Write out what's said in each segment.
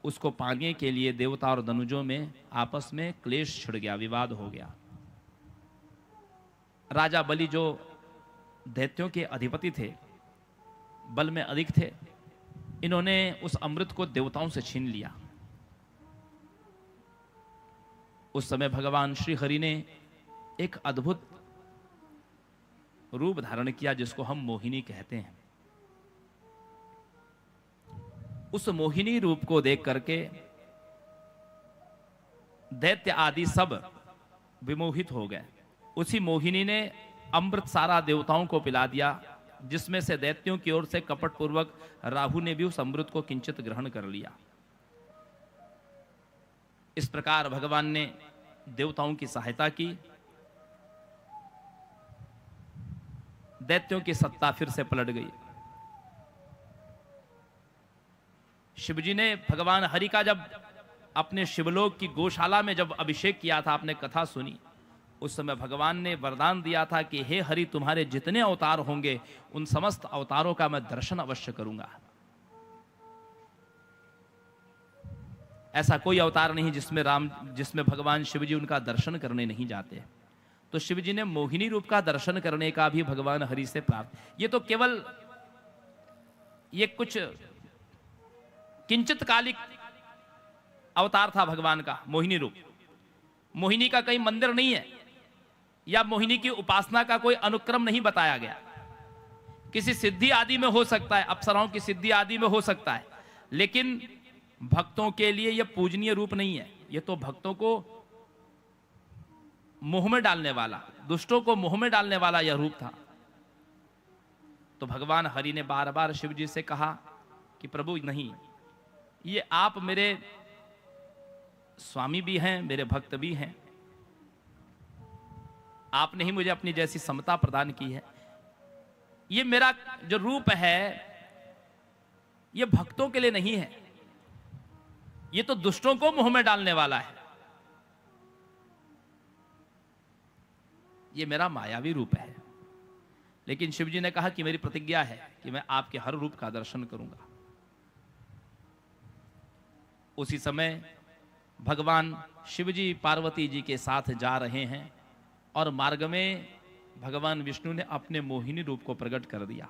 उसको पाने के लिए देवता और दनुजों में आपस में क्लेश छिड़ गया, विवाद हो गया। राजा बलि जो दैत्यों के अधिपति थे, बल में अधिक थे, इन्होंने उस अमृत को देवताओं से छीन लिया। उस समय भगवान श्री हरि ने एक अद्भुत रूप धारण किया जिसको हम मोहिनी कहते हैं। उस मोहिनी रूप को देख करके दैत्य आदि सब विमोहित हो गए। उसी मोहिनी ने अमृत सारा देवताओं को पिला दिया, जिसमें से दैत्यों की ओर से कपटपूर्वक राहु ने भी उस अमृत को किंचित ग्रहण कर लिया। इस प्रकार भगवान ने देवताओं की सहायता की, दैत्यों की सत्ता फिर से पलट गई। शिवजी ने भगवान हरि का जब अपने शिवलोक की गौशाला में जब अभिषेक किया था, आपने कथा सुनी, उस समय भगवान ने वरदान दिया था कि हे हरि, तुम्हारे जितने अवतार होंगे उन समस्त अवतारों का मैं दर्शन अवश्य करूंगा। ऐसा कोई अवतार नहीं जिसमें भगवान शिवजी उनका दर्शन करने नहीं जाते। तो शिवजी ने मोहिनी रूप का दर्शन करने का भी भगवान हरि से प्राप्त। ये तो केवल ये कुछ किंचित कालिक अवतार था भगवान का, मोहिनी रूप। मोहिनी का कहीं मंदिर नहीं है या मोहिनी की उपासना का कोई अनुक्रम नहीं बताया गया। किसी सिद्धि आदि में हो सकता है, अप्सराओं की सिद्धि आदि में हो सकता है, लेकिन भक्तों के लिए यह पूजनीय रूप नहीं है। यह तो भक्तों को मोह में डालने वाला, दुष्टों को मोह में डालने वाला यह रूप था। तो भगवान हरि ने बार बार शिव जी से कहा कि प्रभु नहीं, ये आप मेरे स्वामी भी हैं, मेरे भक्त भी हैं, आपने ही मुझे अपनी जैसी समता प्रदान की है। ये मेरा जो रूप है ये भक्तों के लिए नहीं है, ये तो दुष्टों को मुंह में डालने वाला है। ये मेरा मायावी रूप है। लेकिन शिवजी ने कहा कि मेरी प्रतिज्ञा है कि मैं आपके हर रूप का दर्शन करूंगा। उसी समय भगवान शिवजी पार्वती जी के साथ जा रहे हैं और मार्ग में भगवान विष्णु ने अपने मोहिनी रूप को प्रकट कर दिया।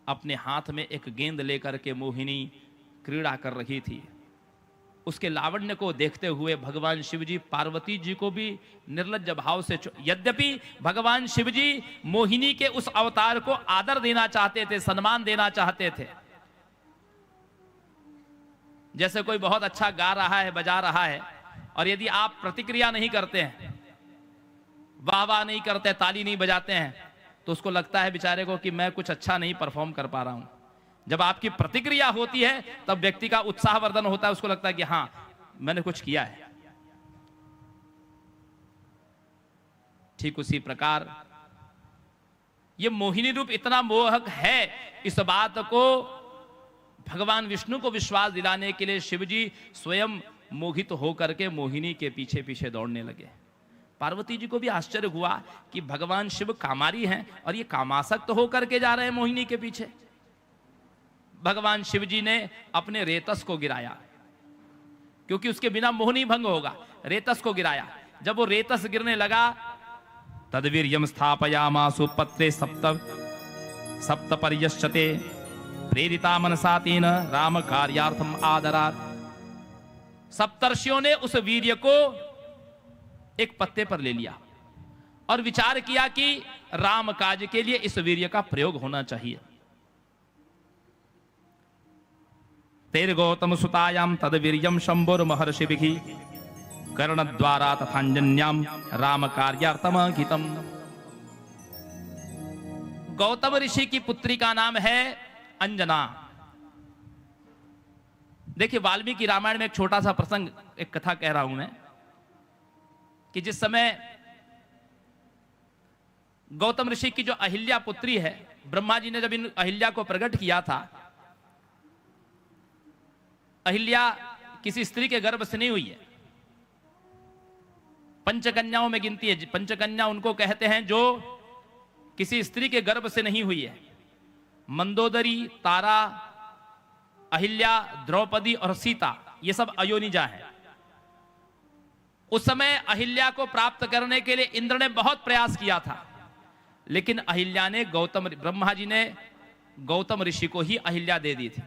अपने हाथ में एक गेंद लेकर के मोहिनी क्रीड़ा कर रही थी। उसके लावण्य को देखते हुए भगवान शिवजी पार्वती जी को भी निर्लज्ज भाव से, यद्यपि भगवान शिवजी मोहिनी के उस अवतार को आदर देना चाहते थे, सम्मान देना चाहते थे। जैसे कोई बहुत अच्छा गा रहा है, बजा रहा है, और यदि आप प्रतिक्रिया नहीं करते हैं, वाह वाह नहीं करते, ताली नहीं बजाते हैं, तो उसको लगता है बेचारे को कि मैं कुछ अच्छा नहीं परफॉर्म कर पा रहा हूं। जब आपकी प्रतिक्रिया होती है तब व्यक्ति का उत्साहवर्धन होता है, उसको लगता है कि हां मैंने कुछ किया है। ठीक उसी प्रकार यह मोहिनी रूप इतना मोहक है, इस बात को भगवान विष्णु को विश्वास दिलाने के लिए शिवजी स्वयं मोहित होकर के मोहिनी के पीछे पीछे दौड़ने लगे। पार्वती जी को भी आश्चर्य हुआ कि भगवान शिव कामारी हैं और ये कामासक्त होकर के जा रहे हैं मोहिनी के पीछे। भगवान शिव जी ने अपने रेतस को गिराया, क्योंकि उसके बिना मोह नहीं भंग होगा। रेतस को गिराया। जब वो रेतस गिरने लगा, तद्वीर्यम स्थापयामासु पत्रे सप्त पर्यश्चते प्रेरिता मनसा तेन राम कार्यार्थम आदरात्। सप्तर्षियों ने उस वीर्य को एक पत्ते पर ले लिया और विचार किया कि राम काज के लिए इस वीर्य का प्रयोग होना चाहिए। तेर गौतम सुतायाम तद्वीर्यम शंभुर महर्षिभिः कर्णद्वारा तथांजन्याम राम कार्यार्थम गीतम। गौतम ऋषि की पुत्री का नाम है अंजना। देखिए, वाल्मीकि रामायण में एक छोटा सा प्रसंग, एक कथा कह रहा हूं मैं, कि जिस समय गौतम ऋषि की जो अहिल्या पुत्री है, ब्रह्मा जी ने जब इन अहिल्या को प्रकट किया था, अहिल्या किसी स्त्री के गर्भ से नहीं हुई है, पंचकन्याओं में गिनती है। पंचकन्या उनको कहते हैं जो किसी स्त्री के गर्भ से नहीं हुई है। मंदोदरी, तारा, अहिल्या, द्रौपदी और सीता, ये सब अयोनिजा हैं। उस समय अहिल्या को प्राप्त करने के लिए इंद्र ने बहुत प्रयास किया था, लेकिन अहिल्या ने ब्रह्मा जी ने गौतम ऋषि को ही अहिल्या दे दी थी।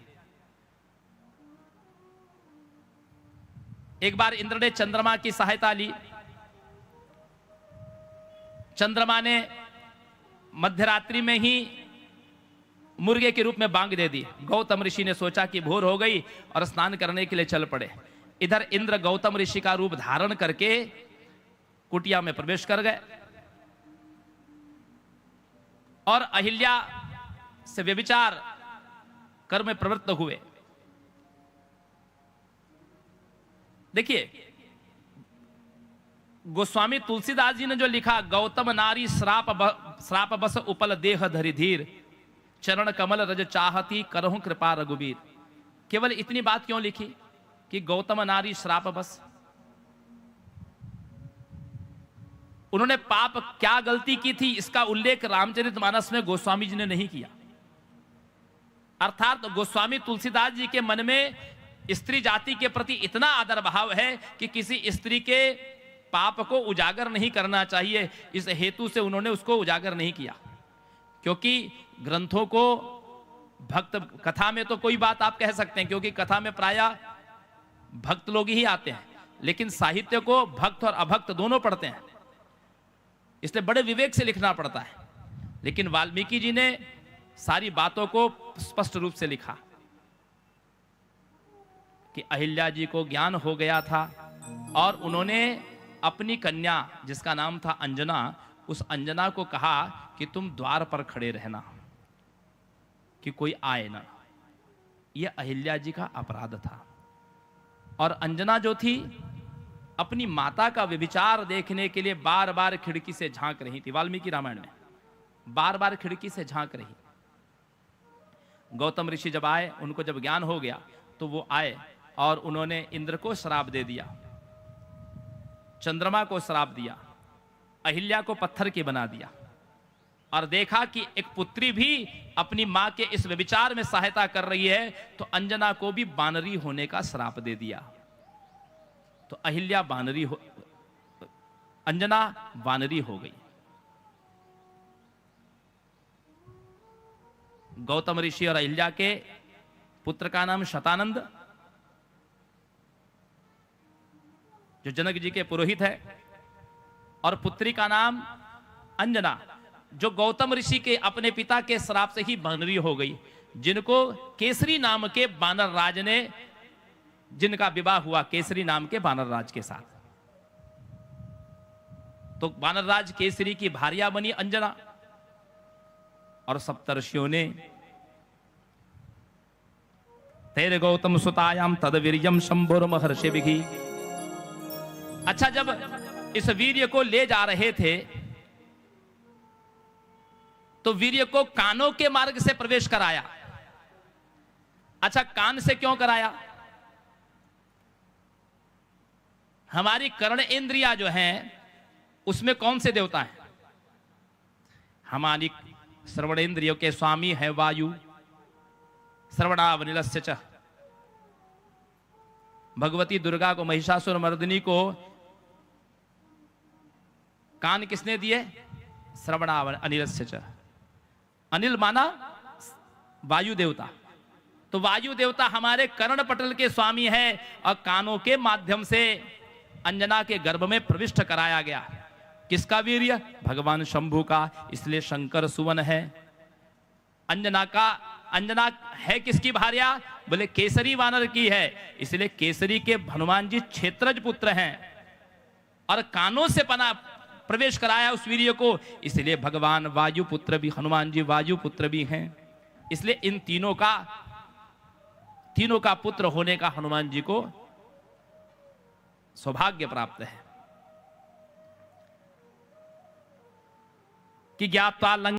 एक बार इंद्र ने चंद्रमा की सहायता ली। चंद्रमा ने मध्यरात्रि में ही मुर्गे के रूप में बांग दे दी। गौतम ऋषि ने सोचा कि भोर हो गई और स्नान करने के लिए चल पड़े। इधर इंद्र गौतम ऋषि का रूप धारण करके कुटिया में प्रवेश कर गए और अहिल्या से व्यभिचार कर्म में प्रवृत्त हुए। देखिए, गोस्वामी तुलसीदास जी ने जो लिखा, गौतम नारी श्राप बस उपल देह धरि धीर, चरण कमल रज चाहती करहूं कृपा रघुबीर। केवल इतनी बात क्यों लिखी कि गौतम नारी श्राप बस? उन्होंने पाप क्या गलती की थी, इसका उल्लेख रामचरितमानस में गोस्वामी जी ने नहीं किया। अर्थात गोस्वामी तुलसीदास जी के मन में स्त्री जाति के प्रति इतना आदर भाव है कि किसी स्त्री के पाप को उजागर नहीं करना चाहिए। इस हेतु से उन्होंने उसको उजागर नहीं किया, क्योंकि ग्रंथों को भक्त, कथा में तो कोई बात आप कह सकते हैं, क्योंकि कथा में प्रायः भक्त लोग ही आते हैं, लेकिन साहित्य को भक्त और अभक्त दोनों पढ़ते हैं, इसलिए बड़े विवेक से लिखना पड़ता है। लेकिन वाल्मीकि जी ने सारी बातों को स्पष्ट रूप से लिखा कि अहिल्या जी को ज्ञान हो गया था और उन्होंने अपनी कन्या, जिसका नाम था अंजना, उस अंजना को कहा कि तुम द्वार पर खड़े रहना कि कोई आए ना। यह अहिल्या जी का अपराध था। और अंजना जो थी, अपनी माता का व्यभिचार देखने के लिए बार बार खिड़की से झांक रही थी। वाल्मीकि रामायण में बार बार खिड़की से झांक रही। गौतम ऋषि जब आए, उनको जब ज्ञान हो गया तो वो आए और उन्होंने इंद्र को श्राप दे दिया, चंद्रमा को श्राप दिया, अहिल्या को पत्थर की बना दिया और देखा कि एक पुत्री भी अपनी मां के इस व्यभिचार में सहायता कर रही है, तो अंजना को भी बानरी होने का श्राप दे दिया। तो अहिल्या अंजना वानरी हो गई। गौतम ऋषि और अहिल्या के पुत्र का नाम शतानंद, जो जनक जी के पुरोहित है, और पुत्री का नाम अंजना, जो गौतम ऋषि के अपने पिता के श्राप से ही बानरी हो गई, जिनको केसरी नाम के बानर राज ने, जिनका विवाह हुआ केसरी नाम के बानर राज के साथ। तो बानर राज केसरी की भार्या बनी अंजना। और सप्तर्षियों ने तेरे गौतम सुतायाम तद वीर्यम शंभुर महर्षि विघी। अच्छा, जब इस वीर्य को ले जा रहे थे तो वीर्य को कानों के मार्ग से प्रवेश कराया। अच्छा, कान से क्यों कराया? हमारी कर्ण इंद्रिया जो हैं, उसमें कौन से देवता हैं? हमारी श्रवण इंद्रियों के स्वामी है वायु। श्रवणावनिलस्य च। भगवती दुर्गा को, महिषासुर मर्दिनी को कान किसने दिए? श्रवणावनिलस्य च। अनिल माना वायु देवता। तो वायु देवता हमारे कर्ण पटल के स्वामी है और कानों के माध्यम से अंजना के गर्भ में प्रविष्ट कराया गया। किसका वीर्य? भगवान शंभु का। इसलिए शंकर सुवन है। अंजना है किसकी भार्या? बोले केसरी वानर की है। इसलिए केसरी के हनुमान जी क्षेत्रज पुत्र हैं और कानों से प्रवेश कराया उस वीर्य को। इसलिए भगवान वायु पुत्र भी, हनुमान जी वायु पुत्र भी हैं। इसलिए इन तीनों का पुत्र होने का हनुमान जी को सौभाग्य प्राप्त है कि ज्ञात्वा